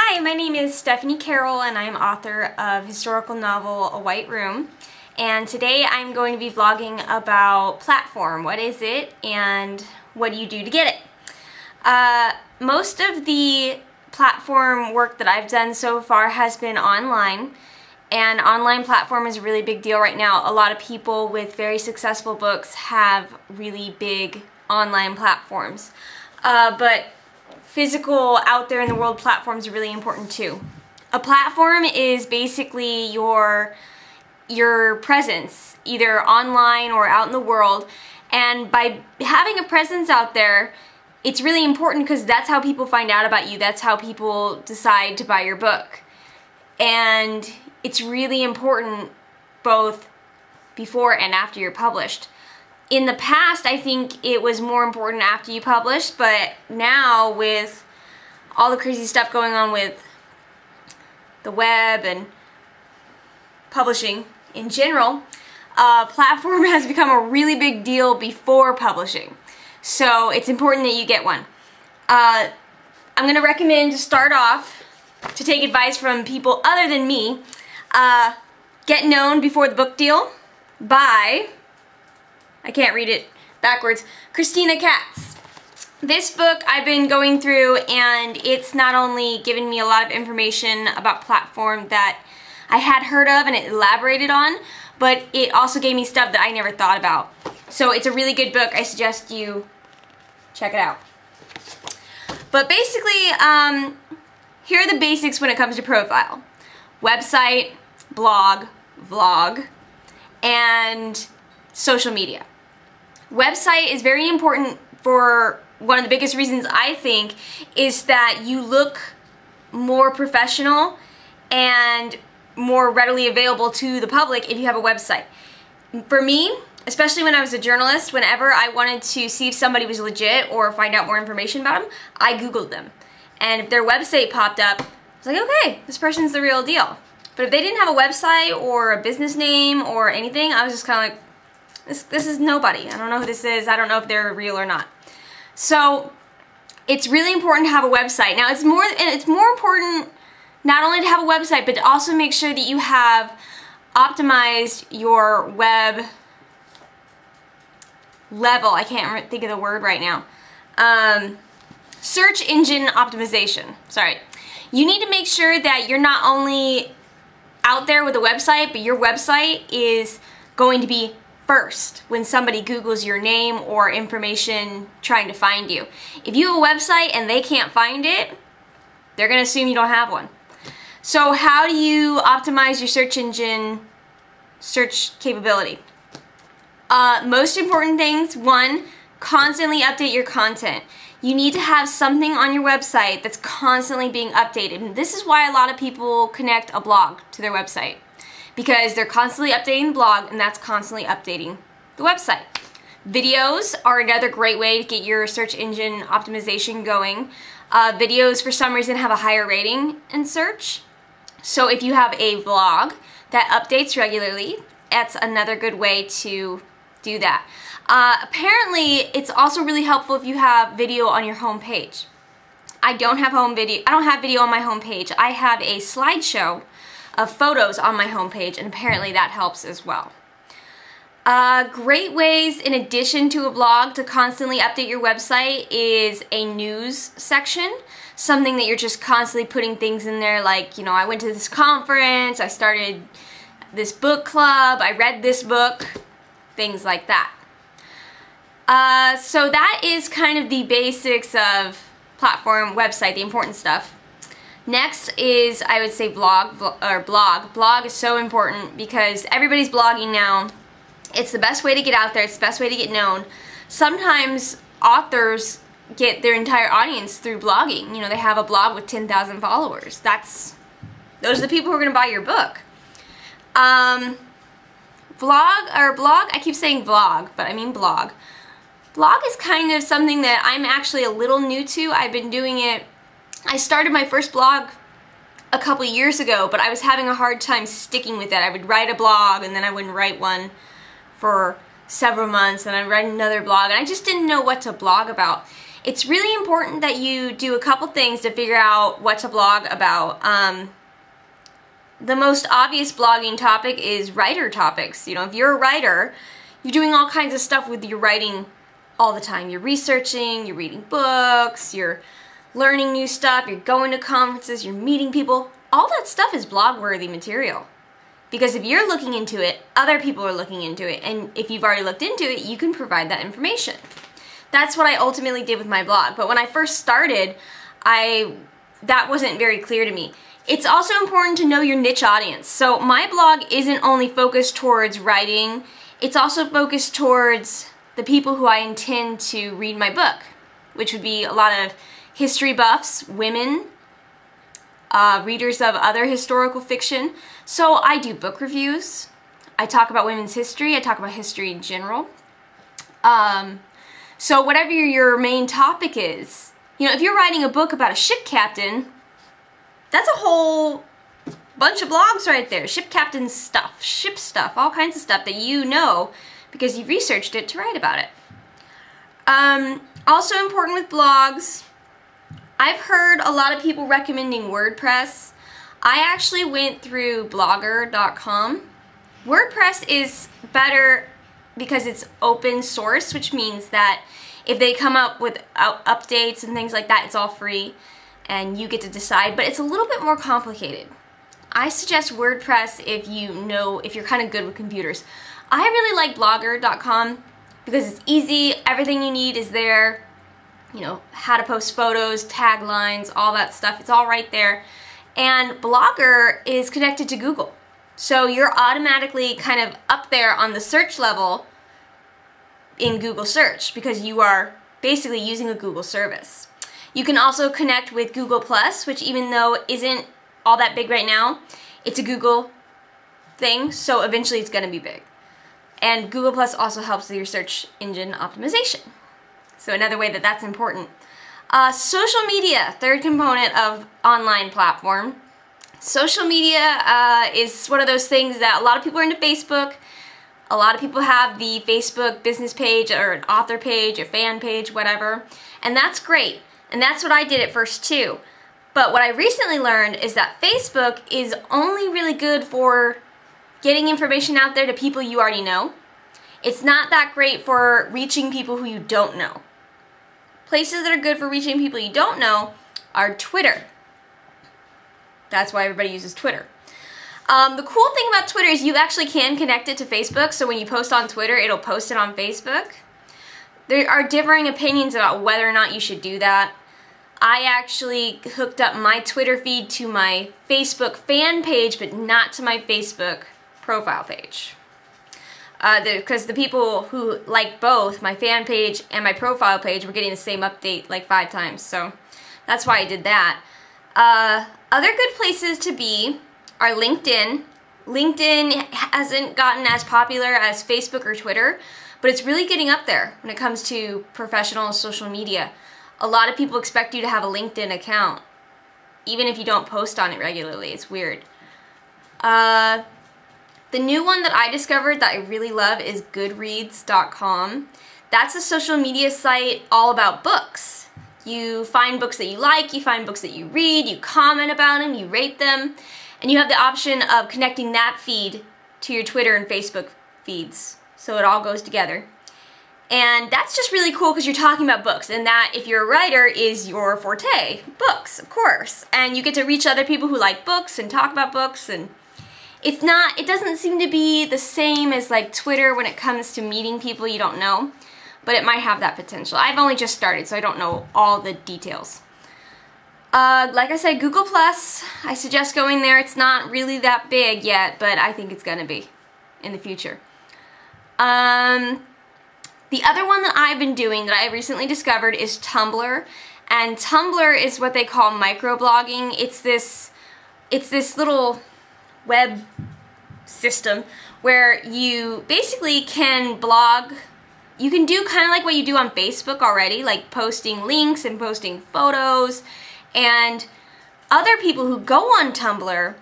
Hi, my name is Stephanie Carroll and I'm author of historical novel A White Room. And today I'm going to be vlogging about platform. What is it and what do you do to get it? Most of the platform work that I've done so far has been online. And online platform is a really big deal right now. A lot of people with very successful books have really big online platforms. But physical, out there in the world platforms are really important too. A platform is basically your presence, either online or out in the world. And by having a presence out there, it's really important because that's how people find out about you. That's how people decide to buy your book. And it's really important both before and after you're published. In the past, I think it was more important after you published, but now with all the crazy stuff going on with the web and publishing in general, platform has become a really big deal before publishing. So it's important that you get one. I'm going to recommend to start off, to take advice from people other than me, Get Known Before the Book Deal by, I can't read it backwards, Christina Katz. This book I've been going through and it's not only given me a lot of information about platform that I had heard of and it elaborated on, but it also gave me stuff that I never thought about. So it's a really good book. I suggest you check it out. But basically, here are the basics when it comes to profile. Website, blog, vlog, and social media. Website is very important for one of the biggest reasons I think is that you look more professional and more readily available to the public if you have a website. For me, especially when I was a journalist, whenever I wanted to see if somebody was legit or find out more information about them, I Googled them. And if their website popped up, I was like, okay, this person's the real deal. But if they didn't have a website or a business name or anything, I was just kind of like, this is nobody. I don't know who this is. I don't know if they're real or not. So it's really important to have a website. Now it's more important not only to have a website, but to also make sure that you have optimized your web level. I can't think of the word right now. Search engine optimization. Sorry. You need to make sure that you're not only out there with a website, but your website is going to be first when somebody Googles your name or information trying to find you. If you have a website and they can't find it, they're going to assume you don't have one. So how do you optimize your search engine search capability? Most important things, one, constantly update your content. You need to have something on your website that's constantly being updated. And this is why a lot of people connect a blog to their website, because they're constantly updating the blog and that's constantly updating the website. Videos are another great way to get your search engine optimization going. Videos for some reason have a higher rating in search. So if you have a vlog that updates regularly, that's another good way to do that. Apparently, it's also really helpful if you have video on your home page. I don't have video on my home page. I have a slideshow of photos on my home page, and apparently that helps as well. Great ways, in addition to a blog, to constantly update your website is a news section. Something that you're just constantly putting things in there like, you know, I went to this conference, I started this book club, I read this book, things like that. So that is kind of the basics of platform, website, the important stuff. Next is, I would say, blog. Blog is so important because everybody's blogging now. It's the best way to get out there. It's the best way to get known. Sometimes authors get their entire audience through blogging. You know, they have a blog with 10,000 followers. Those are the people who are going to buy your book. Blog, I keep saying vlog, but I mean blog. Blog is kind of something that I'm actually a little new to. I've been doing it, I started my first blog a couple years ago, but I was having a hard time sticking with it. I would write a blog and then I wouldn't write one for several months, and I'd write another blog, and I just didn't know what to blog about. it's really important that you do a couple things to figure out what to blog about. The most obvious blogging topic is writer topics. You know, if you're a writer, you're doing all kinds of stuff with your writing all the time. You're researching, you're reading books, you're learning new stuff, you're going to conferences, you're meeting people. All that stuff is blog-worthy material. Because if you're looking into it, other people are looking into it, and if you've already looked into it, you can provide that information. That's what I ultimately did with my blog. But when I first started, that wasn't very clear to me. It's also important to know your niche audience. So my blog isn't only focused towards writing, it's also focused towards the people who I intend to read my book, which would be a lot of history buffs, women, readers of other historical fiction. So I do book reviews, I talk about women's history, I talk about history in general. So whatever your main topic is, you know, if you're writing a book about a ship captain, that's a whole bunch of blogs right there. Ship captain stuff, ship stuff, all kinds of stuff that you know because you've researched it to write about it. Also important with blogs, I've heard a lot of people recommending WordPress. I actually went through blogger.com. WordPress is better because it's open source, which means that if they come up with updates and things like that, it's all free and you get to decide, but it's a little bit more complicated. I suggest WordPress if you're kind of good with computers. I really like blogger.com because it's easy, everything you need is there. You know, how to post photos, taglines, all that stuff, it's all right there. And Blogger is connected to Google. So you're automatically kind of up there on the search level in Google search because you are basically using a Google service. You can also connect with Google+, which even though isn't all that big right now, it's a Google thing, so eventually it's going to be big. And Google+ also helps with your search engine optimization. So another way that that's important. Social media, third component of online platform. Social media is one of those things that a lot of people are into Facebook. A lot of people have the Facebook business page or an author page or fan page, whatever. And that's great. And that's what I did at first too. But what I recently learned is that Facebook is only really good for getting information out there to people you already know. It's not that great for reaching people who you don't know. Places that are good for reaching people you don't know are Twitter. That's why everybody uses Twitter. The cool thing about Twitter is you actually can connect it to Facebook, so when you post on Twitter, it'll post it on Facebook. There are differing opinions about whether or not you should do that. I actually hooked up my Twitter feed to my Facebook fan page, but not to my Facebook profile page. Because the people who like both, my fan page and my profile page, were getting the same update like 5 times, so that's why I did that. Other good places to be are LinkedIn. LinkedIn hasn't gotten as popular as Facebook or Twitter, but it's really getting up there when it comes to professional social media. A lot of people expect you to have a LinkedIn account, even if you don't post on it regularly. It's weird. The new one that I discovered that I really love is Goodreads.com. That's a social media site all about books. You find books that you like, you find books that you read, you comment about them, you rate them, and you have the option of connecting that feed to your Twitter and Facebook feeds, so it all goes together. And that's just really cool because you're talking about books, and that, if you're a writer, is your forte. Books, of course. And you get to reach other people who like books and talk about books, and it doesn't seem to be the same as like Twitter when it comes to meeting people you don't know, but it might have that potential. I've only just started, so I don't know all the details. Like I said, Google+, I suggest going there. It's not really that big yet, but I think it's gonna be in the future. The other one that I've been doing that I recently discovered is Tumblr, and Tumblr is what they call microblogging. It's this little web system where you basically can blog. You can do kind of like what you do on Facebook already, like posting links and posting photos, and other people who go on Tumblr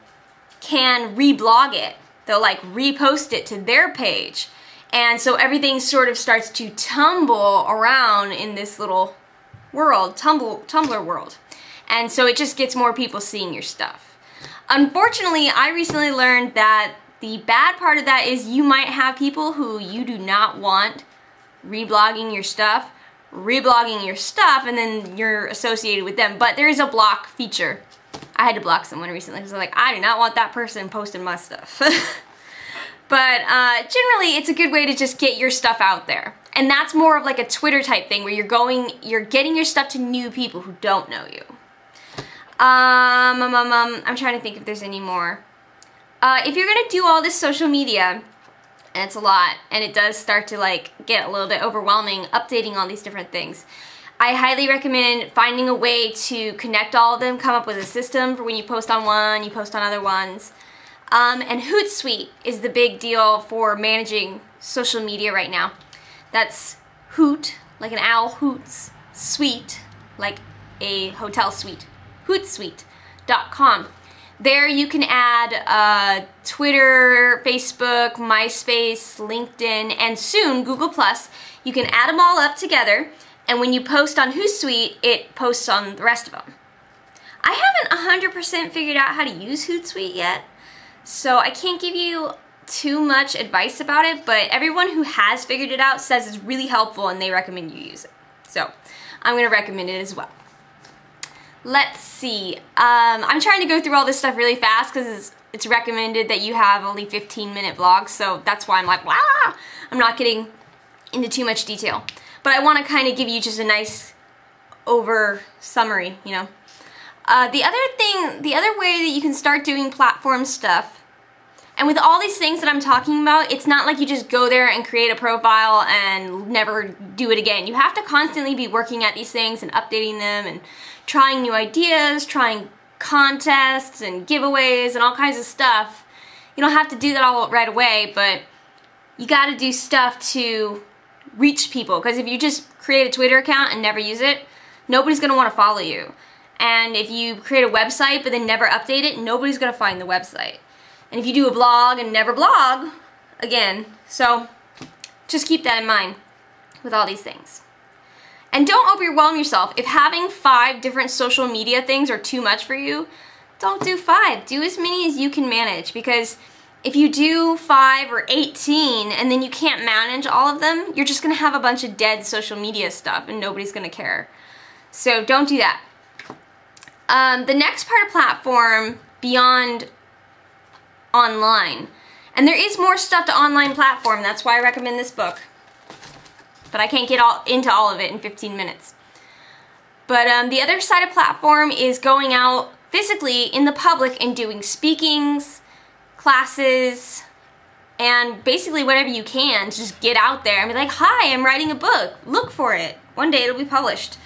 can reblog it. They'll like repost it to their page. And so everything sort of starts to tumble around in this little world, Tumblr world. And so it just gets more people seeing your stuff. Unfortunately, I recently learned that the bad part of that is you might have people who you do not want reblogging your stuff, and then you're associated with them. But there is a block feature. I had to block someone recently because I was like, I do not want that person posting my stuff. But generally, it's a good way to just get your stuff out there. And that's more of like a Twitter type thing where you're getting your stuff to new people who don't know you. I'm trying to think if there's any more. If you're gonna do all this social media, and it's a lot, and it does start to like get a little bit overwhelming, updating all these different things, I highly recommend finding a way to connect all of them, come up with a system for when you post on one, you post on other ones. And Hootsuite is the big deal for managing social media right now. That's Hoot, like an owl hoots, suite, like a hotel suite, Hootsuite.com. There you can add Twitter, Facebook, MySpace, LinkedIn, and soon Google+. You can add them all up together, and when you post on Hootsuite, it posts on the rest of them. I haven't 100% figured out how to use Hootsuite yet, so I can't give you too much advice about it, but everyone who has figured it out says it's really helpful and they recommend you use it. So I'm going to recommend it as well. Let's see. I'm trying to go through all this stuff really fast because it's recommended that you have only 15-minute vlogs, so that's why I'm like, wow! I'm not getting into too much detail. But I want to kind of give you just a nice summary, you know. The other way that you can start doing platform stuff, and with all these things that I'm talking about, it's not like you just go there and create a profile and never do it again. You have to constantly be working at these things and updating them and trying new ideas, trying contests and giveaways and all kinds of stuff. You don't have to do that all right away, but you got to do stuff to reach people, because if you just create a Twitter account and never use it, nobody's going to want to follow you. And if you create a website but then never update it, nobody's going to find the website. And if you do a blog and never blog, again, so just keep that in mind with all these things. And don't overwhelm yourself. If having 5 different social media things are too much for you, don't do 5. Do as many as you can manage, because if you do 5 or 18 and then you can't manage all of them, you're just going to have a bunch of dead social media stuff and nobody's going to care. So don't do that. The next part of platform beyond online, and there is more stuff to online platform, that's why I recommend this book, but I can't get into all of it in 15 minutes. But the other side of platform is going out physically in the public and doing speakings, classes, and basically whatever you can to just get out there and be like, hi, I'm writing a book, look for it, one day it'll be published.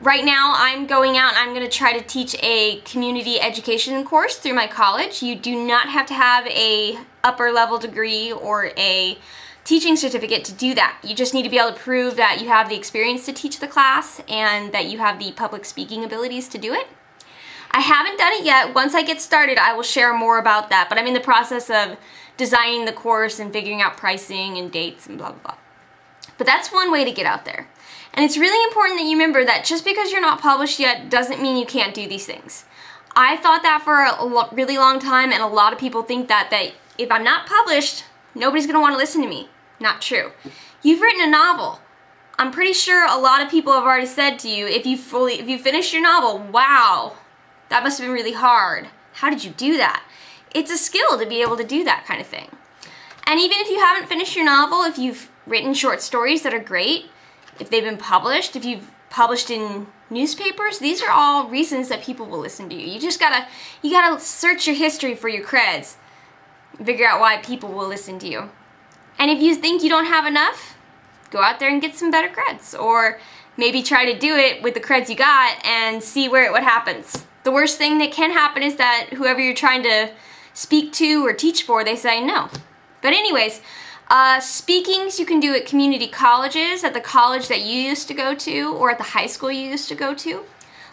Right now I'm going out and I'm going to try to teach a community education course through my college. You do not have to have a upper level degree or a teaching certificate to do that. You just need to be able to prove that you have the experience to teach the class and that you have the public speaking abilities to do it. I haven't done it yet. Once I get started, I will share more about that, but I'm in the process of designing the course and figuring out pricing and dates and blah, blah, blah. But that's one way to get out there. And it's really important that you remember that just because you're not published yet doesn't mean you can't do these things. I thought that for a really long time, and a lot of people think that if I'm not published, nobody's going to want to listen to me. Not true. You've written a novel. I'm pretty sure a lot of people have already said to you, if you finished your novel, wow, that must have been really hard. How did you do that? It's a skill to be able to do that kind of thing. And even if you haven't finished your novel, if you've written short stories that are great, if they've been published, if you've published in newspapers, these are all reasons that people will listen to you. You gotta search your history for your creds, figure out why people will listen to you. And if you think you don't have enough, go out there and get some better creds, or maybe try to do it with the creds you got and see what happens. The worst thing that can happen is that whoever you're trying to speak to or teach for, they say no. But anyways, speakings you can do at community colleges, at the college that you used to go to, or at the high school you used to go to.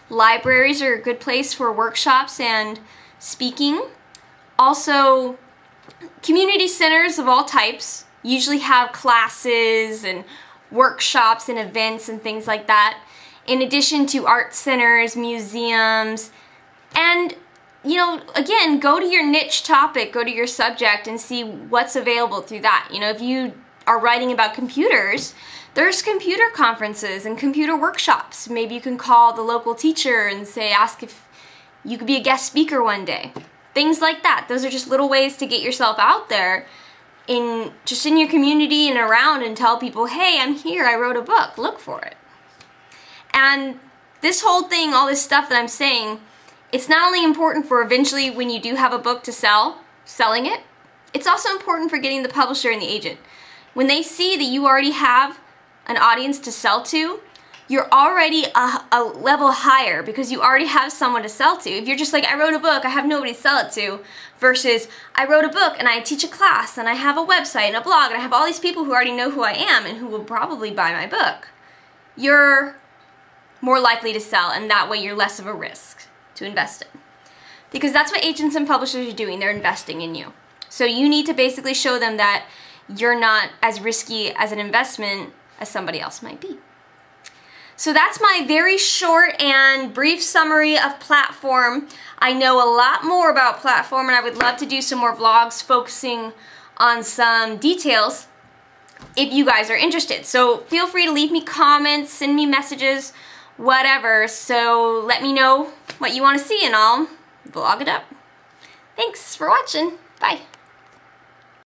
Libraries are a good place for workshops and speaking. Also, community centers of all types usually have classes and workshops and events and things like that, in addition to art centers, museums, and you know, again, go to your niche topic, go to your subject and see what's available through that. You know, if you are writing about computers, there's computer conferences and computer workshops. Maybe you can call the local teacher and say, ask if you could be a guest speaker one day. Things like that. Those are just little ways to get yourself out there in your community and around and tell people, hey, I'm here, I wrote a book, look for it. And this whole thing, all this stuff that I'm saying, it's not only important for eventually when you do have a book to sell, selling it, it's also important for getting the publisher and the agent. When they see that you already have an audience to sell to, you're already a level higher because you already have someone to sell to. If you're just like, I wrote a book, I have nobody to sell it to, versus I wrote a book and I teach a class and I have a website and a blog and I have all these people who already know who I am and who will probably buy my book, you're more likely to sell, and that way you're less of a risk to invest in. Because that's what agents and publishers are doing, they're investing in you. So you need to basically show them that you're not as risky as an investment as somebody else might be. So that's my very short and brief summary of Platform. I know a lot more about Platform and I would love to do some more vlogs focusing on some details if you guys are interested. So feel free to leave me comments, send me messages, whatever. So let me know what you want to see and I'll vlog it up. Thanks for watching. Bye.